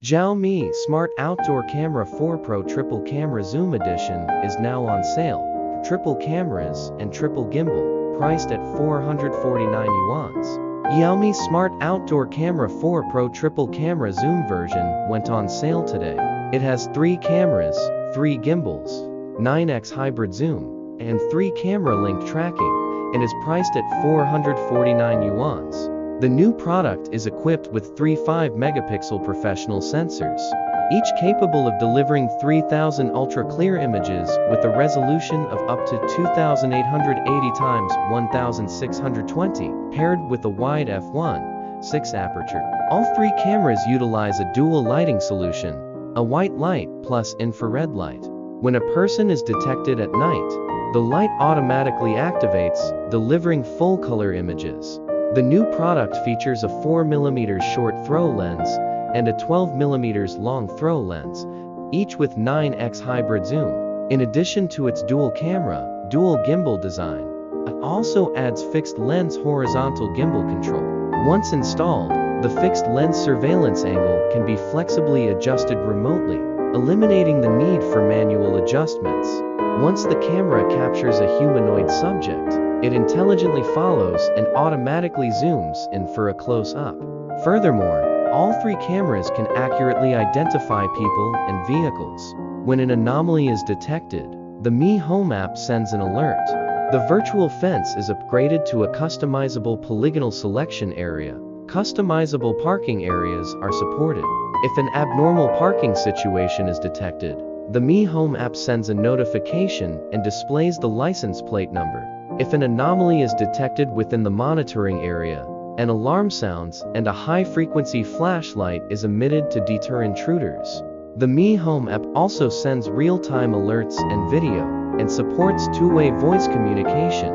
Xiaomi Smart Outdoor Camera 4 Pro Triple Camera Zoom Edition is now on sale. Triple cameras and triple gimbal, priced at 449 yuans. Xiaomi Smart Outdoor Camera 4 Pro Triple Camera Zoom version went on sale today. It has 3 cameras, 3 gimbals, 9x hybrid zoom, and 3 camera link tracking, and is priced at 449 yuans. The new product is equipped with 3 5-megapixel professional sensors, each capable of delivering 3000 ultra-clear images with a resolution of up to 2880 x 1620, paired with a wide f1.6 aperture. All 3 cameras utilize a dual lighting solution, a white light plus infrared light. When a person is detected at night, the light automatically activates, delivering full-color images. The new product features a 4mm short throw lens and a 12mm long throw lens, each with 9x hybrid zoom. In addition to its dual camera, dual gimbal design, it also adds fixed lens horizontal gimbal control. Once installed, the fixed lens surveillance angle can be flexibly adjusted remotely, eliminating the need for manual adjustments. Once the camera captures a humanoid subject, it intelligently follows and automatically zooms in for a close-up. Furthermore, all 3 cameras can accurately identify people and vehicles. When an anomaly is detected, the Mi Home app sends an alert. The virtual fence is upgraded to a customizable polygonal selection area. Customizable parking areas are supported. If an abnormal parking situation is detected, the Mi Home app sends a notification and displays the license plate number. If an anomaly is detected within the monitoring area, an alarm sounds and a high-frequency flashlight is emitted to deter intruders. The Mi Home app also sends real-time alerts and video, and supports two-way voice communication.